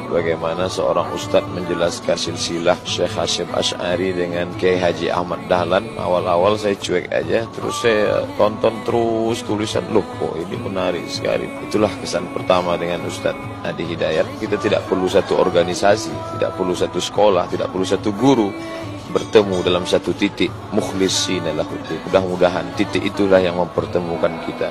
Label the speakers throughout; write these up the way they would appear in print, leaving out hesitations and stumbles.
Speaker 1: Bagaimana seorang ustadz menjelaskan silsilah Syekh Hasyim Asy'ari dengan Kiai Haji Ahmad Dahlan. Awal-awal saya cuek aja, terus saya tonton terus tulisan, loh kok ini menarik sekali. Itulah kesan pertama dengan Ustadz Adi Hidayat. Kita tidak perlu satu organisasi, tidak perlu satu sekolah, tidak perlu satu guru, bertemu dalam satu titik, mukhlishina lahuddin. Mudah-mudahan titik itulah yang mempertemukan kita.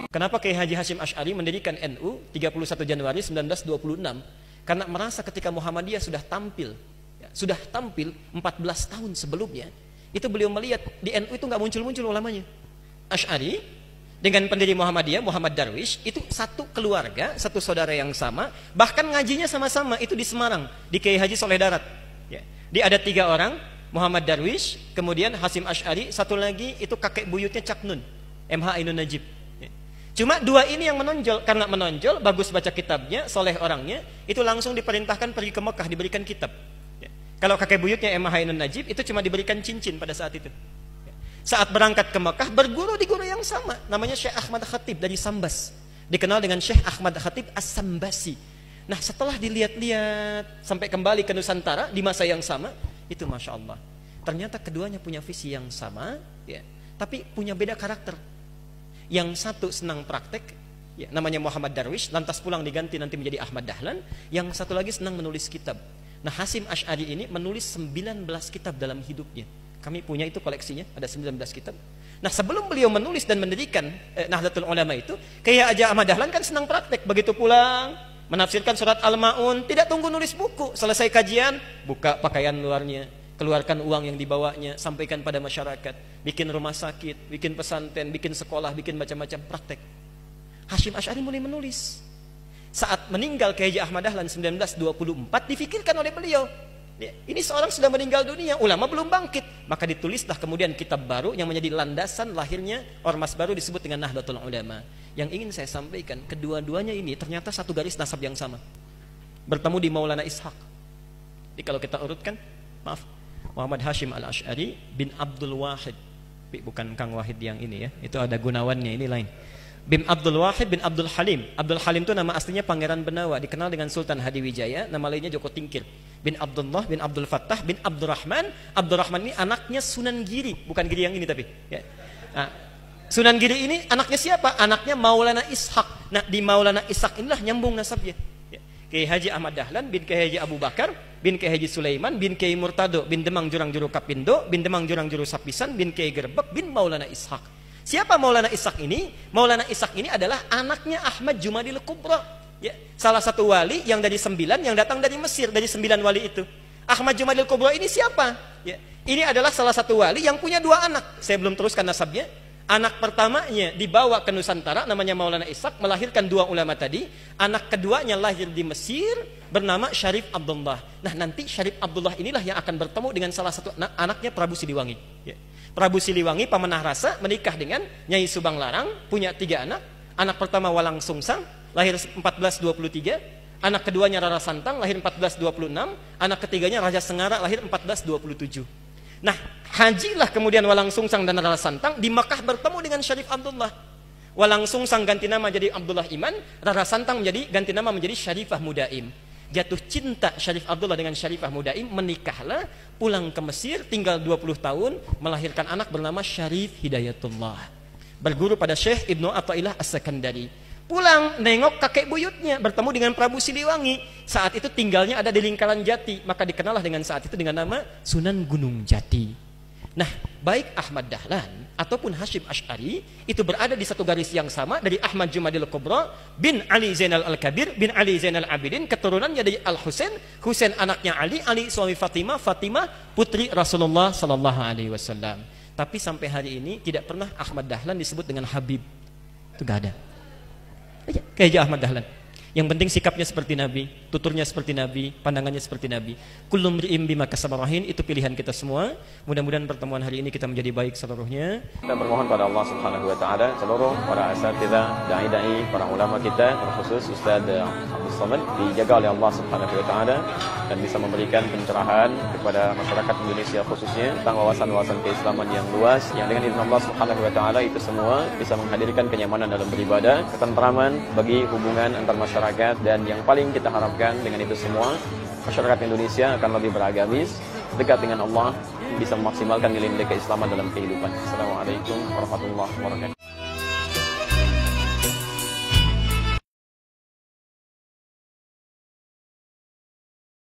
Speaker 2: Kenapa Kiai Haji Hasyim Asy'ari mendirikan NU 31 Januari 1926? Karena merasa ketika Muhammadiyah sudah tampil 14 tahun sebelumnya, itu beliau melihat di NU itu nggak muncul-muncul ulamanya. Asy'ari dengan pendiri Muhammadiyah, Muhammad Darwish, itu satu keluarga, satu saudara yang sama, bahkan ngajinya sama-sama itu di Semarang, di Kiai Haji Soleh Darat. Ya. Dia ada 3 orang, Muhammad Darwish, kemudian Hasyim Asy'ari, satu lagi itu kakek buyutnya Cak Nun, MH Ainun Najib. Cuma 2 ini yang menonjol, karena menonjol, bagus baca kitabnya, soleh orangnya, itu langsung diperintahkan pergi ke Mekah, diberikan kitab. Ya. Kalau kakek buyutnya MH Ainun Najib, itu cuma diberikan cincin pada saat itu. Ya. Saat berangkat ke Mekah, berguru di guru yang sama, namanya Syekh Ahmad Khatib dari Sambas. Dikenal dengan Syekh Ahmad Khatib As-Sambasi. Nah, setelah dilihat-lihat, sampai kembali ke Nusantara, di masa yang sama, itu Masya Allah. Ternyata keduanya punya visi yang sama, ya, tapi punya beda karakter. Yang satu senang praktek, ya, namanya Muhammad Darwish, lantas pulang diganti nanti menjadi Ahmad Dahlan. Yang satu lagi senang menulis kitab. Nah, Hasyim Asy'ari ini menulis 19 kitab dalam hidupnya. Kami punya itu koleksinya, ada 19 kitab. Nah, sebelum beliau menulis dan mendirikan Nahdlatul Ulama itu, kayak aja Ahmad Dahlan kan senang praktek. Begitu pulang, menafsirkan surat Al-Ma'un, tidak tunggu nulis buku. Selesai kajian, buka pakaian luarnya, keluarkan uang yang dibawanya, sampaikan pada masyarakat, bikin rumah sakit, bikin pesantren, bikin sekolah, bikin macam-macam praktek. Hasyim Asy'ari mulai menulis. Saat meninggal Kiai Haji Ahmad Dahlan 1924, difikirkan oleh beliau, ini seorang sudah meninggal dunia, ulama belum bangkit. Maka ditulislah kemudian kitab baru yang menjadi landasan lahirnya ormas baru disebut dengan Nahdlatul Ulama. Yang ingin saya sampaikan, kedua-duanya ini ternyata satu garis nasab yang sama. Bertemu di Maulana Ishaq. Jadi kalau kita urutkan, maaf, Muhammad Hasyim Al-Asy'ari bin Abdul Wahid, bukan Kang Wahid yang ini ya, itu ada Gunawannya, ini lain. Bin Abdul Wahid bin Abdul Halim. Abdul Halim itu nama aslinya Pangeran Benawa, dikenal dengan Sultan Hadiwijaya, nama lainnya Joko Tingkir. Bin Abdullah bin Abdul Fattah bin Abdurrahman. Abdurrahman ini anaknya Sunan Giri, bukan Giri yang ini tapi. Ya. Nah, Sunan Giri ini anaknya siapa? Anaknya Maulana Ishaq. Nah, di Maulana Ishaq inilah nyambung nasabnya. Kiai Haji Ahmad Dahlan bin Kiai Haji Abu Bakar bin Kiai Haji Sulaiman bin Kiai Murtado bin Demang Jurang Juru Kapindo bin Demang Jurang Juru Sapisan bin Kiai Gerbek bin Maulana Ishaq. Siapa Maulana Ishaq ini? Maulana Ishaq ini adalah anaknya Ahmad Jumadil Kubra, ya, salah satu wali yang dari 9 yang datang dari Mesir, dari 9 wali itu. Ahmad Jumadil Kubra ini siapa? Ya, ini adalah salah satu wali yang punya 2 anak. Saya belum teruskan nasabnya. Anak pertamanya dibawa ke Nusantara, namanya Maulana Ishaq, melahirkan 2 ulama tadi. Anak keduanya lahir di Mesir, bernama Syarif Abdullah. Nah, nanti Syarif Abdullah inilah yang akan bertemu dengan salah satu anaknya Prabu Siliwangi. Ya. Prabu Siliwangi, Pemenah Rasa, menikah dengan Nyai Subang Larang, punya 3 anak. Anak pertama Walang Sungsang, lahir 1423. Anak keduanya Rara Santang, lahir 1426. Anak ketiganya Raja Sengara, lahir 1427. Nah, hajilah kemudian Walang Sungsang dan Rara Santang di Makkah bertemu dengan Syarif Abdullah. Walang Sungsang ganti nama jadi Abdullah Iman, Rara Santang ganti nama menjadi Syarifah Mudaim. Jatuh cinta Syarif Abdullah dengan Syarifah Mudaim, menikahlah, pulang ke Mesir, tinggal 20 tahun, melahirkan anak bernama Syarif Hidayatullah. Berguru pada Syekh Ibnu Athaillah As-Sakandari. Pulang nengok kakek buyutnya, bertemu dengan Prabu Siliwangi. Saat itu tinggalnya ada di lingkaran Jati, maka dikenallah dengan saat itu dengan nama Sunan Gunung Jati. Nah, baik Ahmad Dahlan ataupun Hasyim Asy'ari itu berada di satu garis yang sama, dari Ahmad Jumadil Kubra bin Ali Zainal Al-Kabir bin Ali Zainal Abidin, keturunannya dari Al-Husain, Husain anaknya Ali, Ali suami Fatimah, Fatimah putri Rasulullah sallallahu alaihi wasallam. Tapi sampai hari ini tidak pernah Ahmad Dahlan disebut dengan Habib. Itu enggak ada. Kiai Ahmad Dahlan. Yang penting sikapnya seperti Nabi, tuturnya seperti Nabi, pandangannya seperti Nabi. Kullu mri'in bima kasaba rahin, itu pilihan kita semua. Mudah-mudahan pertemuan hari ini kita menjadi baik seluruhnya.
Speaker 1: Kita bermohon pada Allah Subhanahu wa taala seluruh para asatidzah, dai-dai, para ulama kita, terkhusus Ustaz Abdul Somad dijaga oleh Allah Subhanahu wa taala dan bisa memberikan pencerahan kepada masyarakat Indonesia khususnya tentang wawasan-wawasan keislaman yang luas yang dengan izin Allah Subhanahu wa taala itu semua bisa menghadirkan kenyamanan dalam beribadah, ketentraman bagi hubungan antar masyarakat, dan yang paling kita harapkan dengan itu semua masyarakat Indonesia akan lebih beragamis, dekat dengan Allah, bisa memaksimalkan nilai-nilai keislaman dalam kehidupan. Assalamualaikum warahmatullahi wabarakatuh.